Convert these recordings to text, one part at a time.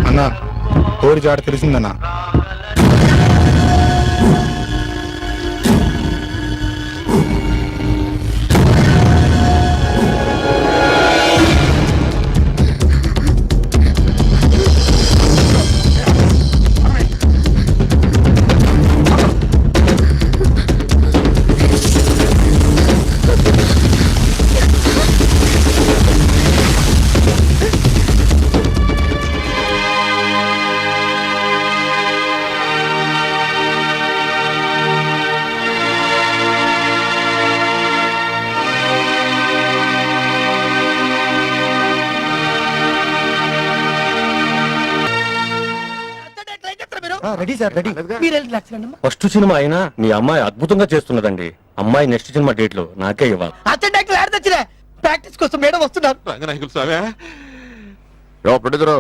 అన్నా కోరి జాడ తెలిసిందన్నా. ఫస్ట్ సినిమా అయినా మీ అమ్మాయి అద్భుతంగా చేస్తున్నదండి. అమ్మాయి నెక్స్ట్ సినిమా డేట్ లో నాకే ఇవ్వాలి. ప్రాక్టీస్ కోసం మేడం వస్తున్నారు. ప్రొడ్యూసర్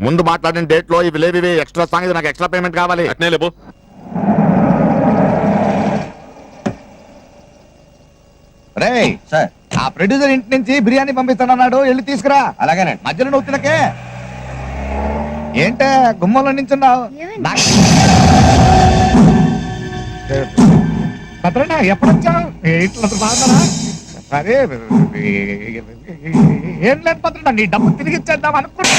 ముందు మాట్లాడిన డేట్ లో ఇవి లేవి ఎక్స్ట్రా సాంగ్, ఇది నాకు ఎక్స్ట్రా పేమెంట్ కావాలి. అట్నే లేబో. రే సార్, ఆ ప్రొడ్యూసర్ ఇంటి నుంచి బిర్యానీ పంపిస్తానన్నాడు, వెళ్ళి తీసుకురా. అలాగేనండి. మధ్యలో నువ్వు తినకే. ఏంటే గుమ్మంలో నించున్నావు? భద్రనా ఎప్పుడు వచ్చావు? ఇట్లా బాగున్నారా? అరే ఏం లేదు భద్రనా, నీ డబ్బు తిరిగి ఇచ్చేద్దాం అనుకుంటా.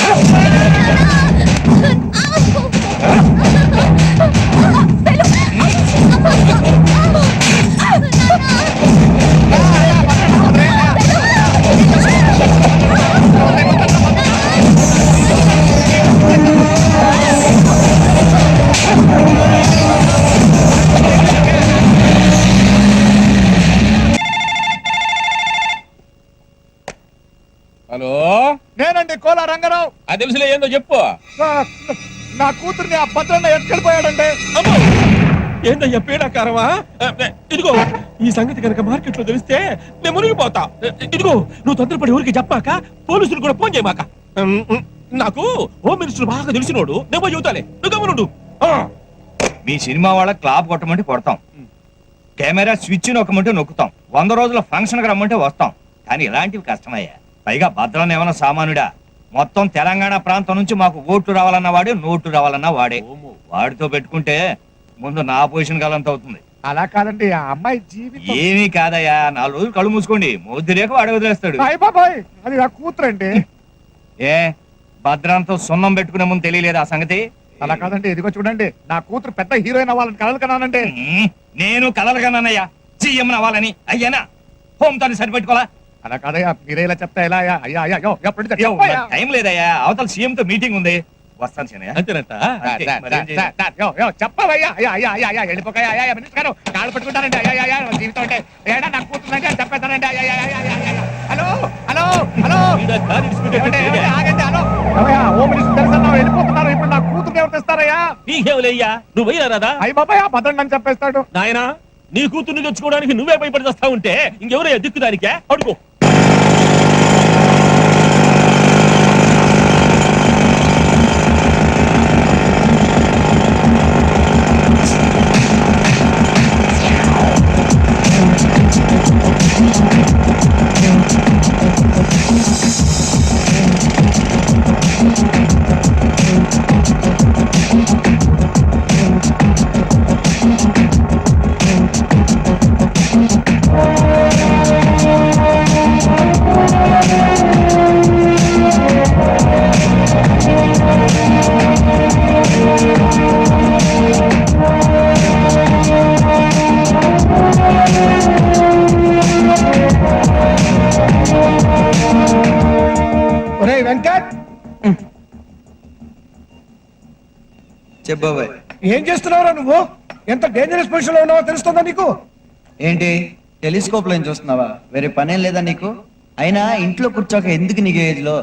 హలో, నేనండి కోలా రంగారావు. అది తెలుసులే, ఏందో చెప్పు. నా కూతుర్ని ఆ భద్రన్న ఎత్తుకెళ్ళిపోయాడంటే. ఏందయ్యా పీడాకారమా? ఇదిగో ఈ సంగతి కనుక మార్కెట్ లో తెలిస్తే నేను మునిగిపోతా. ఇదిగో నువ్వు తొందరపడి ఊరికి చెప్పాక పోలీసులు కూడా ఫోన్ చేయమాక. నాకు హోమ్ మినిస్టర్ బాగా తెలిసినోడు, నేను చెబుతాలే, నువ్వు గమనుండు. మీ సినిమా వాళ్ళ క్లాప్ కొట్టమంటే కొడతాం, కెమెరా స్విచ్ నొక్కమంటే నొక్కుతాం, 100 రోజుల ఫంక్షన్ రమ్మంటే వస్తాం. కానీ ఇలాంటివి కష్టమయ్యా. పైగా భద్రన్న ఏమన్నా సామానుడా? మొత్తం తెలంగాణ ప్రాంతం నుంచి మాకు ఓట్లు రావాలన్నా వాడే, నోట్లు రావాలన్నా వాడే. వాడితో పెట్టుకుంటే ముందు నా పొజిషన్ కాలంత అవుతుంది. అలా కాదండి, ఆ అమ్మాయి జీవితం ఏమీ కాదయ్యా. 4 రోజులు కళ్ళు మూసుకోండి, మోద్ది రేఖ వాడు వదిలేస్తాడు. అది నా కూతురండి. ఏ భద్రంతో సున్నం పెట్టుకునే ముందు తెలియలేదు ఆ సంగతి? అలా కాదండి, ఇదిగో చూడండి, నా కూతురు పెద్ద హీరోయిన్ అవ్వాలని కలలు కన్నానంటే. నేను కలలు కన్నానయ్యా, సీఎం అవ్వాలని. అయ్యానా హోమ్ తాను సరిపెట్టుకోవాలా? అలా కాదయ్యా, మీరే ఇలా చెప్తా ఎలా? టైం లేదయ్యా, అవతల సీఎం తో మీటింగ్ ఉంది, వస్తాను శనయ్య. అంతేనట. చెప్పవయ్యా, కాళ్ళు పట్టుకుంటానండి. జీవితం అంటే నా కూతురుంటే అని చెప్పేస్తానండి. హలో హలో హలో ఆగండి. హలో హోమ్ మినిస్టర్ తెలుసా, వెళ్ళిపోతున్నారు. ఇప్పుడు నా కూతురు ఎవరు తెస్తారయ్యా? నీకేవులయ్యా, నువ్వు పోయినారాదా? అయ్యి బాబాయ్, భద్రండి అని చెప్పేస్తాడు. నాయనా, నీ కూతుర్ని తెచ్చుకోవడానికి నువ్వే భయపడి వస్తా ఉంటే ఇంకెవరయ్యా దిక్కుదానికే? అడుగు. ఏం చేస్తున్నావురా నువ్వు? ఎంత డేంజరస్ పొజిషన్ లో ఉన్నావో తెలుస్తుందా నీకు? ఏంటి టెలిస్కోప్ లో చూస్తున్నావా? వేరే పనేం లేదా నీకు? అయినా ఇంట్లో కూర్చోక ఎందుకు నీకు ఏజ్ లో?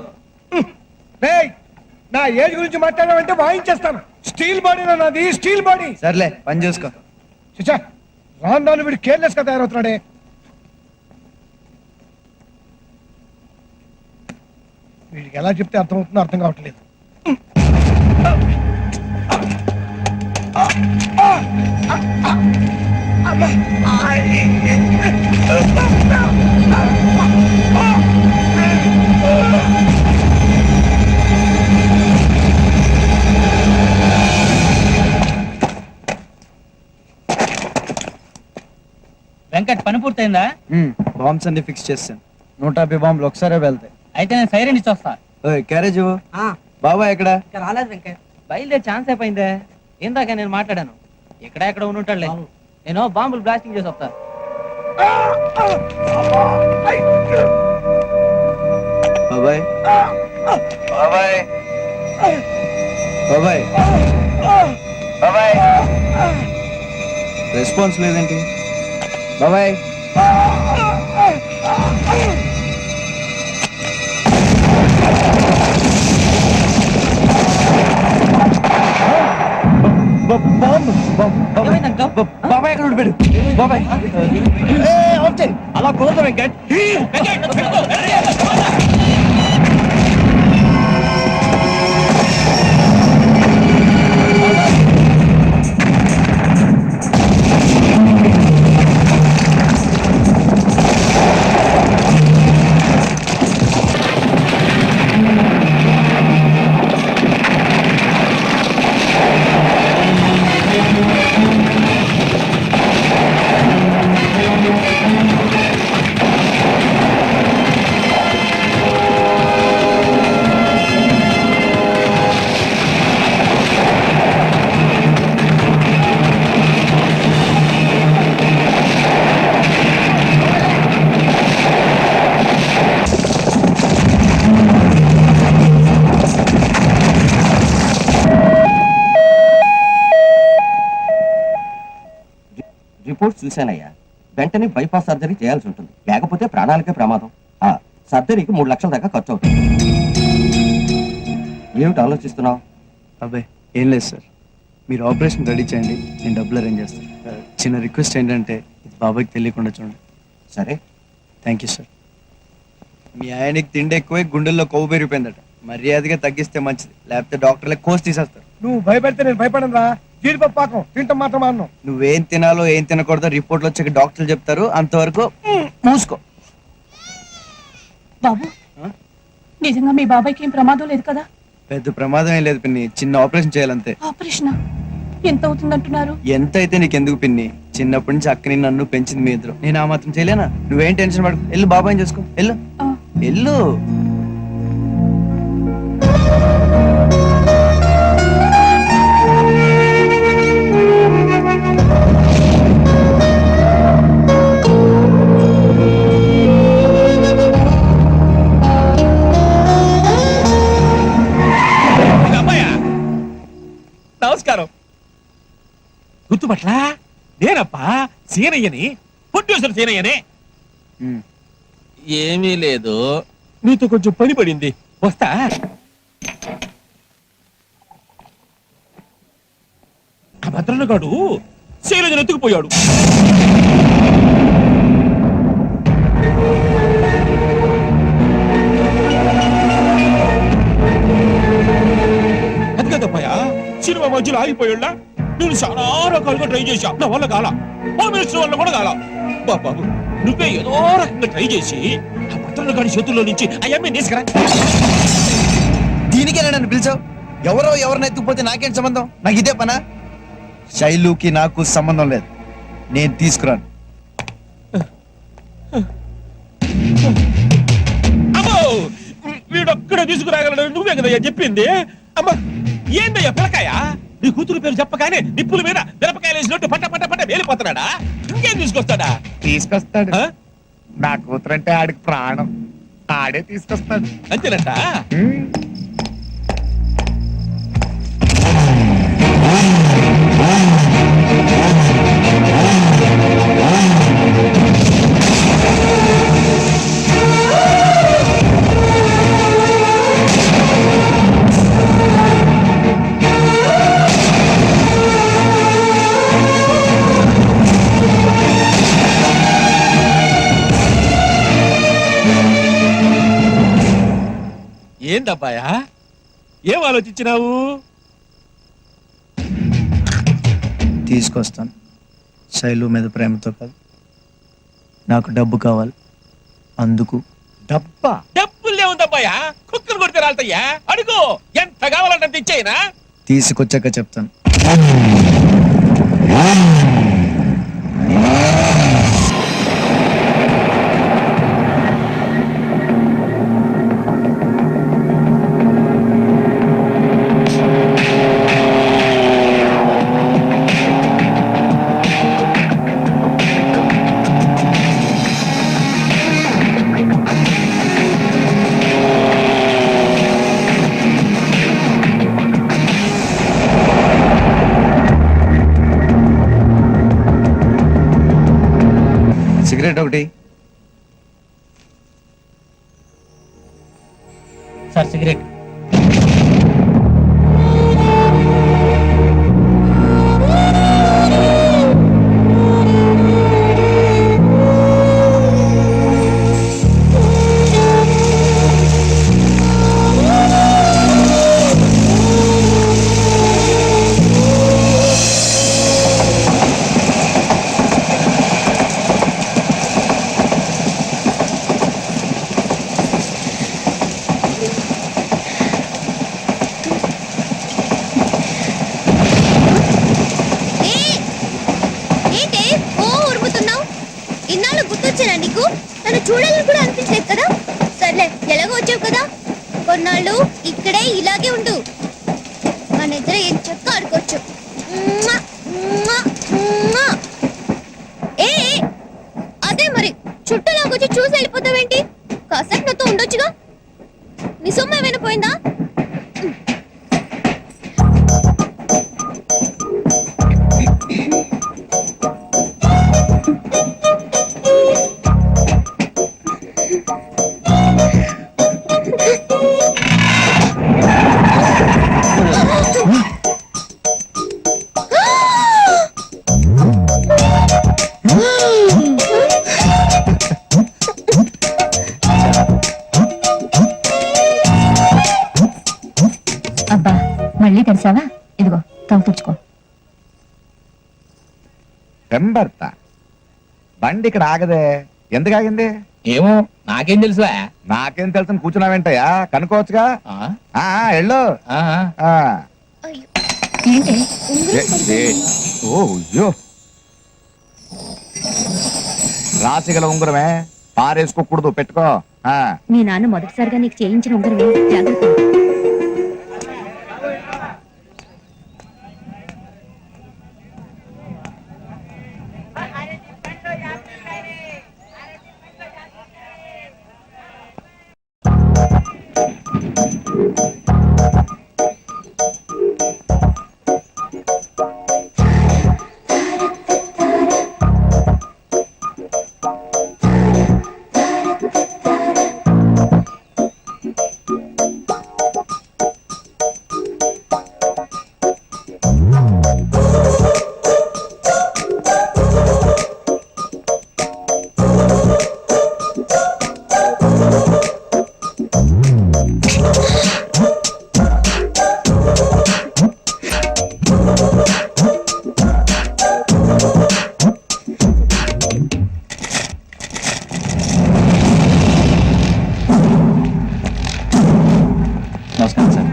నా ఏజ్ గురించి మాట్లాడాలంటే వాయించేస్తాను. స్టీల్ బాడీ నాది, స్టీల్ బాడీ. సర్లే పని చూసుకో. చిచ్చా, రాను వీడు కేర్లెస్ గా తయారవుతున్నాడే. వీడికి ఎలా చెప్తే అర్థమవుతుందో అర్థం కావట్లేదు. పూర్తయిందా? బాంబ్స్ అన్ని ఫిక్స్ చేస్తాను. 150 బాంబులు ఒకసారి వెళ్తాయి. అయితే నేను సైరన్ ఇచ్చి వస్తా. క్యారేజ్ బాబా ఎక్కడ? ఇంకా రాలేదు వెంకయ్య. బయలుదేరి ఛాన్స్ అయిపోయిందే. ఇందాక నేను మాట్లాడాను. ఎక్కడ ఉండుంటాడులే. నేను బాంబులు బ్లాస్టింగ్ చేసి వస్తా. బాబాయ్ బాబాయ్ బాబాయ్ బాబాయ్ రెస్పాన్స్ లేదేంటి బాబాయ్? బాబాయ్ ఎక్కడ ఉండిపోయాడు? బాబాయ్ అలా కుదరదు వెంకట్. రిపోర్ట్స్ చూశానయ్యా. వెంటనే బైపాస్ సర్జరీ చేయాల్సి ఉంటుంది, లేకపోతే ప్రాణాలకే ప్రమాదం. ఆ సర్జరీకి 3 లక్షల దాకా ఖర్చు అవుతుంది. ఏమిటి ఆలోచిస్తున్నావు? అబ్బాయి ఏం లేదు సార్, మీరు ఆపరేషన్ రెడీ చేయండి, నేను డబ్బులు అరేంజ్ చేస్తాను. చిన్న రిక్వెస్ట్ ఏంటంటే ఇది బాబాయ్కి తెలియకుండా చూడండి. సరే. Thank you sir. మీ ఆయనకి తిండి ఎక్కువై గుండెల్లో కొవ్వు పెరిగిపోయిందట. మర్యాదగా తగ్గిస్తే మంచిది, లేకపోతే డాక్టర్లే కోసి తీసేస్తారు. నువ్వు భయపెడితే నేను భయపడను రా. జీడిపప్పు పాకం తింటాం మాత్రం అన్నావు. నువ్వేం తినాలో ఏం తినకూడదో రిపోర్ట్లు వచ్చాక డాక్టర్లు చెప్తారు, అంతవరకు మూసుకో. బాబు నిజంగా మీ బాబాయ్కి ఏం ప్రమాదం లేదు కదా? పెద్ద ప్రమాదం ఏం లేదు పిన్ని, చిన్న ఆపరేషన్ చేయాలంతే. ఆపరేషన్ ఎంత అవుతుందంటున్నారు? ఎంత అయితే నీకెందుకు పిన్ని, చిన్నప్పటి నుంచి అక్కని నన్ను పెంచింది మీ ఇద్దరు, నేను ఆ మాత్రం చేయలేనా? నువ్వేం టెన్షన్ పడకు, వెళ్ళు బాబాయ్ చేసుకో, వెళ్ళు వెళ్ళు. నమస్కారం. గుర్తుపట్లా? నేనప్పా సీనయ్యని, ప్రొడ్యూసర్ సీనయ్యని. ఏమీ లేదు, నీతో కొంచెం పని పడింది, వస్తా. ఆ భద్రన్నగాడు శైలజను ఎత్తుకుపోయాడు. అది కదప్పయా, సినిమా మధ్యలో ఆగిపోయాడా? నేను చాలా రకాలుగా ట్రై చేశా, నా వల్ల కాల. హోమ్ మినిస్టర్ వల్ల కూడా కాల. బాబు నువ్వే ఏదో రకంగా ట్రై చేసి ఆ భద్రన్న గారి చేతుల్లో నుంచి అయ్యమ్మే తీసుకురా. దీనికే నన్ను పిలిచావు? ఎవరో ఎవరిని ఎత్తుకుపోతే నాకేంటి సంబంధం? నాకు ఇదే పనా? శైలుకి నాకు సంబంధం లేదు, నేను తీసుకురాను. అమ్మో, వీడొక్కడే తీసుకురాగలడు, నువ్వే కదయ్యా చెప్పింది. అమ్మా ఏందయ్యా పిల్లకాయ, నీ కూతురు పేరు చెప్పగానే నిప్పుల మీద మిరపకాయలు వేసినట్టు పట్ట పట్ట పట్ట వేలిపోతున్నాడా? ఇంకేం తీసుకొస్తాడా? తీసుకొస్తాడు. నా కూతురంటే ఆడికి ప్రాణం, ఆడే తీసుకొస్తాడు. అంతేనట. ఏందబ్బాయా, ఏం ఆలోచించినావు? తీసుకొస్తాను, శైలు మీద ప్రేమతో కాదు, నాకు డబ్బు కావాలి, అందుకు. డబ్బా? డబ్బులు ఏముందబ్బాయా, కుక్కలు కొడితే రాలుతాయ్యా. అడుగు, ఎంత కావాలంటే ఇచ్చేయినా? తీసుకొచ్చాక చెప్తాను. సిగరెట్ ఒకటి. Sir cigarette. ఇన్నాళ్ళు గుర్తొచ్చానా నీకు? నన్ను చూడాలని కూడా అనిపించలేదు కదా. సర్లే, ఎలాగో వచ్చావు కదా, కొన్నాళ్ళు ఇక్కడే ఇలాగే ఉండు. మన ఇద్దరు ఏం చెక్క ఆడుకోవచ్చు. ఏ అదే మరి, చుట్టూలాగొచ్చి చూసి వెళ్ళిపోతావేంటి? కాసేపు నాతో ఉండొచ్చుగా. నీ సొమ్ము ఏమైనా పోయిందా? అబ్బా, మళ్ళీ తెరిసావా? ఇదిగో తవ్వు తుడుచుకో. పెంబర్త బండి ఇక్కడ ఆగదే, ఎందుకు ఆగింది? ఏమో నాకేం తెలుసా? నాకేం తెలుసు, కూర్చున్నావేంటయ్యా? కనుకోవచ్చుగా. ఎళ్ళు. ఏంటి? ఓయ్యో, రాసిగల ఉంగరమే, పారేసుకోకూడదు, పెట్టుకో. మీ నాన్న మొదటిసారిగా నీకు చేయించిన ఉంగరమే, జాగ్రత్త.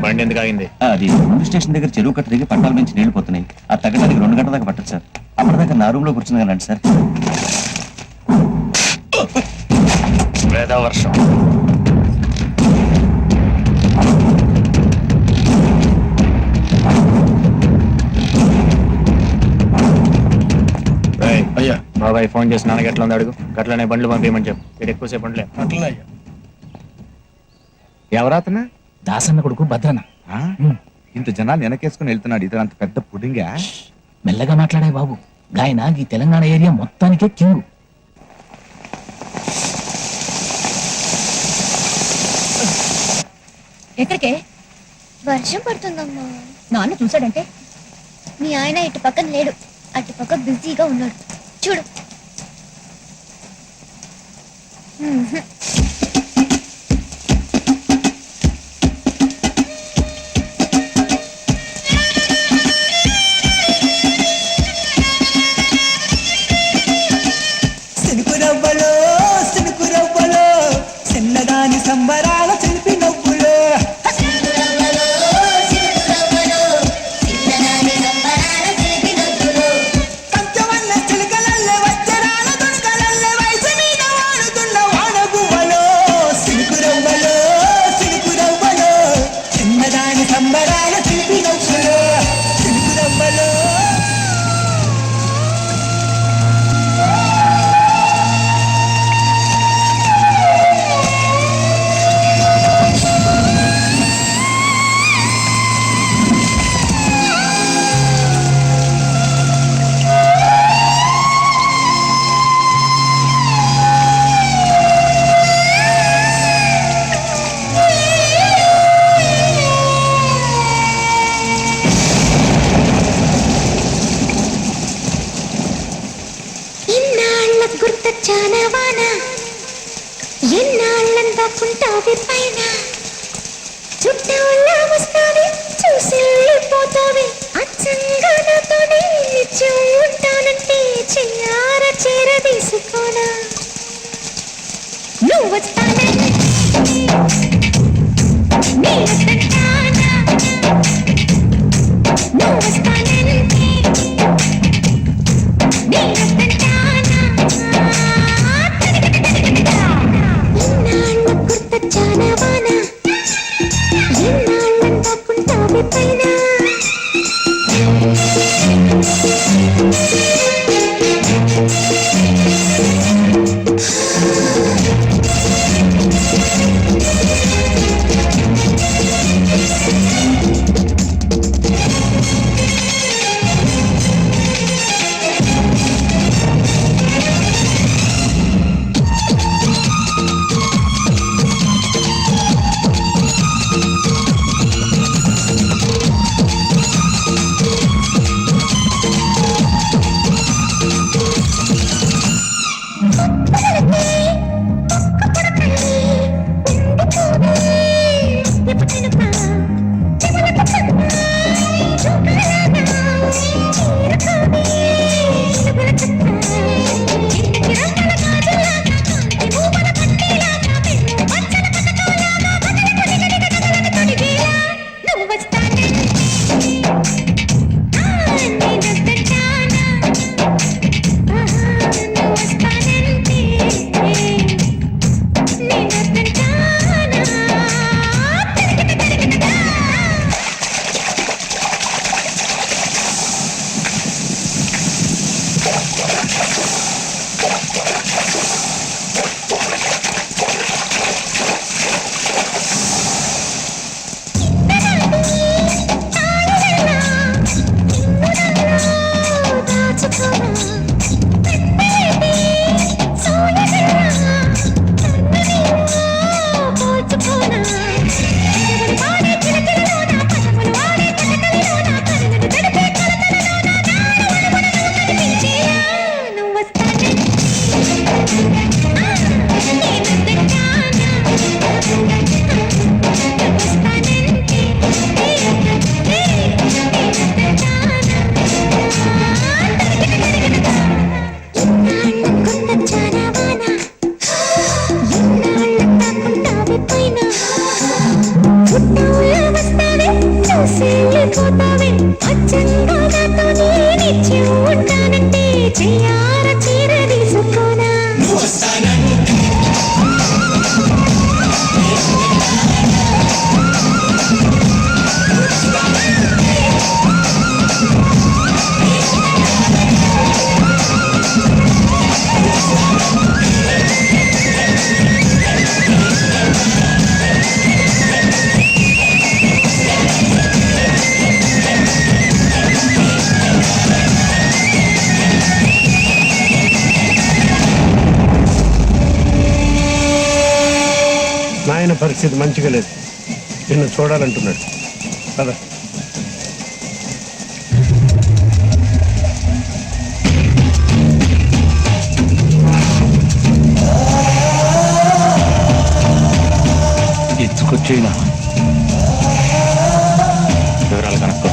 బండి ఎందుకు ఆగింది? అది ముందు స్టేషన్ దగ్గర చెరువు కట్ట దగ్గర పట్టాల నుంచి నీళ్లు పోతున్నాయి. ఆ తగ్గడానికి 2 గంటల దాకా పట్టదు సార్. అప్పటిదాకా నా రూమ్ లో కూర్చుంది కదండి సార్. వర్షం అయ్యా బాబాయ్ ఫోన్ చేసి నాన్నకి ఎట్లా ఉంది అడుగు. గట్లనే బండ్లు పంపించమని చెప్పు. ఇక్కడ ఎక్కువసేపు ఉండలే. అట్లా ఎవరాతన? దాసన్న కొడుకు భద్రన్న. ఇంత జనాలు వెనకేసుకుని వెళ్తున్నాడు, ఇతను అంత పెద్ద పుడింగా. మెల్లగా మాట్లాడే బాబు, గాయన ఈ తెలంగాణ ఏరియా మొత్తానికే కింగు. ఎక్కడికే? వర్షం పడుతుందమ్మా. నాన్న చూసాడంటే? మీ ఆయన ఇటు పక్కన లేడు, అటు పక్క బిజీగా ఉన్నాడు. చూడు. చిన్నదాని సంబరాల చిలిపి నవ్వులో కంచవల్ల చిలుకలల్లే వచ్చరాల దుణకలల్లే వయసు మీద వాడుతున్న వానగువ్వలో ఎన్నాళ్ళందాకుంటావి పైన చుట్టూలా వస్తావి చూసి వెళ్ళిపోతావి అచ్చంగా నాతోనే నిత్యం ఉంటానంటే చెయ్యార చేరదీసుకోనా నువ్వు వస్తానంటే నువ్వు వస్తానంటే ఇన్నాళ్ళ గుర్తొచ్చానా వాన ఎన్నాళ్ళందాకుంటావి పైన నాయన పరిస్థితి మంచిగా లేదు, నిన్ను చూడాలంటున్నాడు కదా. ఎత్తుకొచ్చేనా వివరాలు కనుక్కో.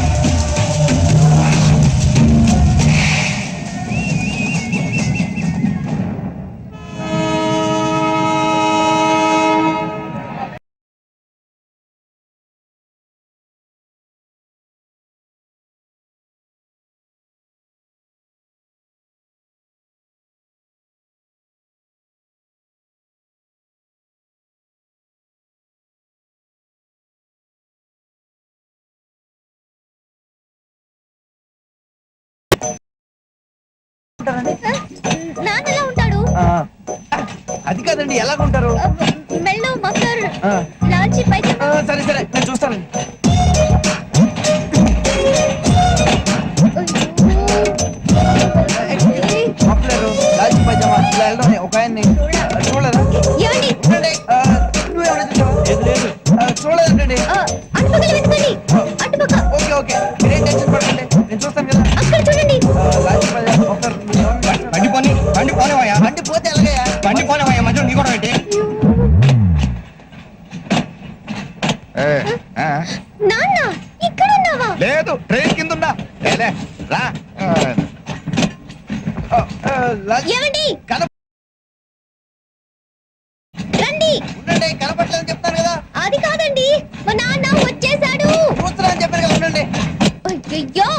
నాన్న ఎలా ఉంటాడు? అది కాదండి, ఎలాగుంటారు? మెల్లో మఫ్లర్, లాల్చి పైజమా. సరే సరే, నేను చూస్తానండి. మఫ్లర్, లాల్చి పైజమా, ఇలా వెళ్ళడం ఒక ఆయన్ని చూడలేదా? నువ్వేమైనా చూసావా? చూడలేదండి. ఓకే ఓకే, మీరేం టెన్షన్ పడకండి, నేను చూస్తాను కదా. లాల్చి పైజమా, మఫ్లర్. బండి పోనీ, బండి పోనేవయ్యా, బండి పోతే ఎలాగయ్యా? బండి పోనేవయ్యా, మధ్యలో నీ కూడా పెట్టి ఉండండి, కనపట్లేదని చెప్తాను కదా. అది కాదండి, మా నాన్న వచ్చేసాడు. చూస్తున్నా అని చెప్పాను కదా, ఉండండి. అయ్యో,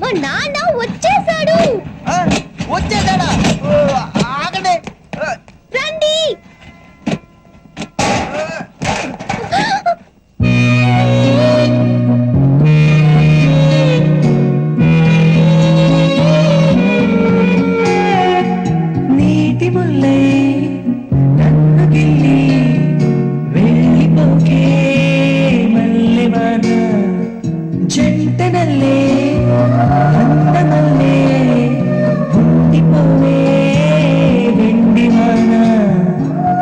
మా నాన్న వచ్చేసాడు. ఆ, వచ్చేసాడా? ఓ, ఆగండి. రండి. నీటి ముల్లై నన్ను గిల్లి వెళ్ళిపోకే మల్లెవాన జంటనల్లే అందమల్లే ఉండిపోవే వెండివాన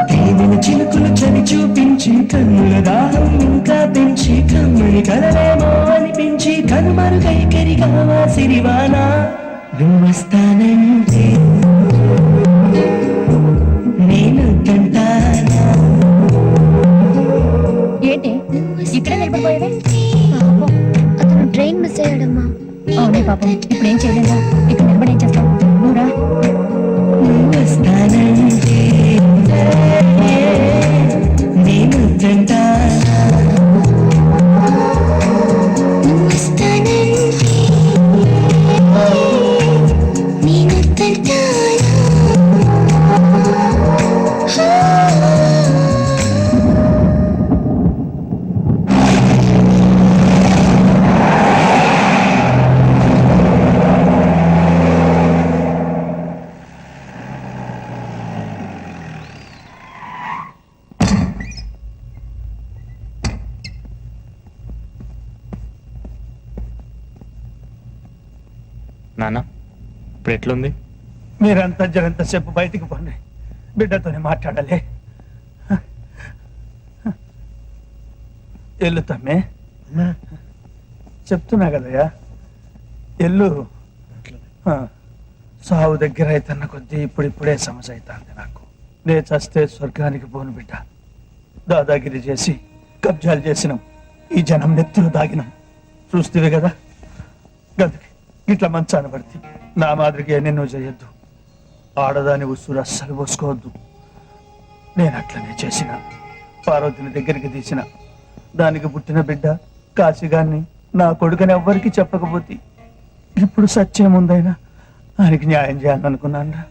తేనెల చిలుకులు చని చూపించి కన్నుల దాహం ఇంకా పెంచి కమ్మని కలవేమో అనిపించి కనుమరుగై కరిగావా సిరివానా నువ్వు వస్తానంటే నేను తంటానా. ఏంటి ఇక్కడే నిలబడిపోయావే? పాపం, అతను ట్రైన్ మిస్ అయ్యాడమ్మా. అవునే పాపం, ఇప్పుడు ఏం చేయలేదా? ఇక్కడ నిలబడి ఏం చేస్తావు? నువ్వురా. నువ్వు వస్తానంటే నేను తంటానా. నువ్వు వస్తానంటే నేను తంటానా. నాన్న ఇప్పుడు ఎట్లుంది? మీరంతా జరంతసేపు బయటికి పోండి, బిడ్డతోనే మాట్లాడాలి. ఎల్లు తమ్మే, చెప్తున్నా కదయ్యా, ఎల్లు. సావు దగ్గర అయితన్న కొద్దీ ఇప్పుడిప్పుడే సమస్య అవుతుంది నాకు. నే చస్తే స్వర్గానికి పోను బిడ్డ. దాదాగిరి చేసి కబ్జాలు చేసినాం, ఈ జనం నెత్తులు దాగినాం. చూస్తేవే కదా, గదికి ఇట్లా మంచాన పడితే నా మాదిరిగా ఎన్నెన్నో చేయొద్దు. ఆడదాని ఉసురు అస్సలు పోసుకోవద్దు. నేను అట్లనే చేసిన. పార్వతిని దగ్గరికి తీసిన, దానికి పుట్టిన బిడ్డ కాశీగాన్ని నా కొడుకని ఎవ్వరికి చెప్పకపోతే ఇప్పుడు సత్యముందైనా ఆయనకి న్యాయం చేయాలనుకున్నాను.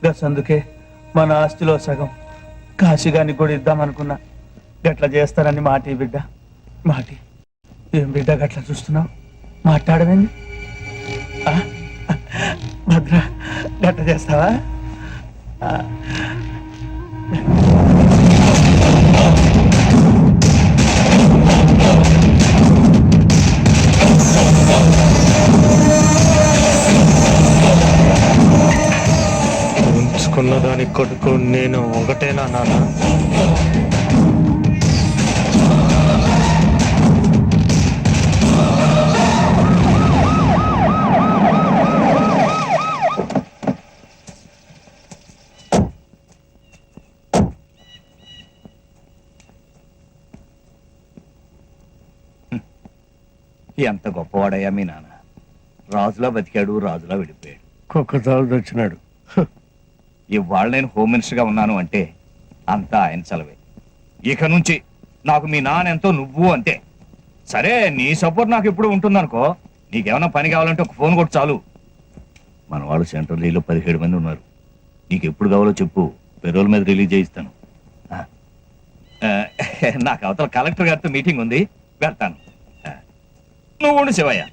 గసందుకే మన ఆస్తిలో సగం కాశీగాన్ని కూడా ఇద్దామనుకున్నా. గట్లా చేస్తానని మాటి బిడ్డ, మాటి. ఏం బిడ్డ గట్లా చూస్తున్నావు? మాట్లాడమేంది? భద్ర, గట్ట చేస్తావా? ఉంచుకున్న దాని కొడుకు నేను ఒకటేనా నాన్న? ఎంత గొప్పవాడయ్యా మీ నాన్న. రాజులా బతికాడు, రాజులా విడిపోయాడు. కుక్క చాలు తెచ్చినాడు. ఇవాళ నేను హోమ్ మినిస్టర్ గా ఉన్నాను అంటే అంతా ఆయన చలవే. ఇక నుంచి నాకు మీ నాన్న ఎంతో, నువ్వు అంతే. సరే, నీ సపోర్ట్ నాకు ఎప్పుడు ఉంటుందనుకో. నీకేమైనా పని కావాలంటే ఒక ఫోన్ కొట్టు చాలు. మన వాళ్ళు సెంట్రల్ జైల్లో 17 మంది ఉన్నారు. నీకు ఎప్పుడు కావాలో చెప్పు, పెరోల్ మీద రిలీజ్ చేయిస్తాను. నాకు అవతల కలెక్టర్ గారితో మీటింగ్ ఉంది, వెళ్తాను. నువ్వు ఉండు శివయ్య.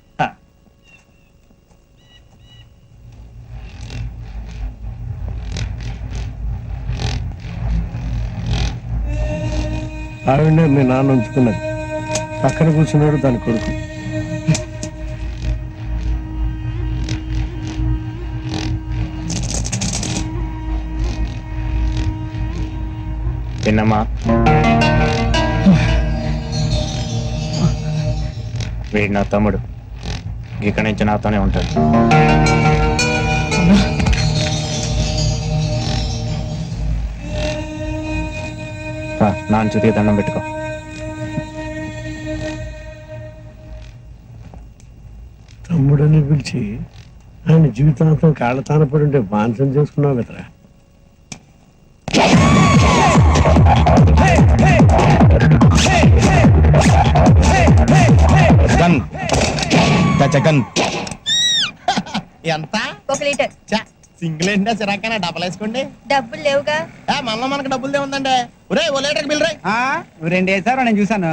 ఆవిడ మీ నాన్న ఉంచుకున్నది, పక్కన కూర్చున్నాడు దాని కొడుకు. చిన్నమ్మా, వీడు నా తమ్ముడు, ఇక్కడి నుంచి నాతోనే ఉంటాడు. నాన్న చుతికి దండం పెట్టుకో. తమ్ముడని పిలిచి ఆయన జీవితాంతం కాళ్ళ తానపడి ఉంటే బాన్సం చేసుకున్నావు కదరా. జగన్ జగన్ ఎంత 1 లీటర్ సింగిల్ ఏంటా సిరాకనా డబ్బులు వేసుకోండి డబ్బులు లేవుగా మనలో మనకు డబ్బులు ఉందండి ఒరే ఓ లీటర్ బిల్ రే నువ్వు 2 వేసారు నేను చూసాను.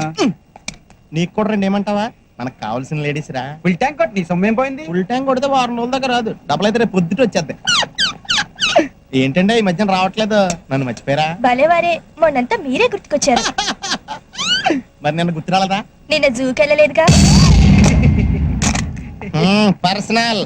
నీకు కూడా 2 ఏమంటావా మనకు కావాల్సిన లేడీస్ రా. ఫుల్ ట్యాంక్ కొట్టి నీ సొమ్మేం పోయింది. ఫుల్ ట్యాంక్ కొడితే వారం రోజుల దాకా రాదు, డబ్బులు అయితే రేపు పొద్దుట వచ్చేద్ది. ఏంటంటే ఈ మధ్యన రావట్లేదు, నన్ను మర్చిపోయారా? భలేవారే, మొన్నంతా మీరే గుర్తుకొచ్చారు. మరి నిన్న గుర్తు రాలేదా? నిన్న జూకి వెళ్ళలేదుగా. పర్సనల్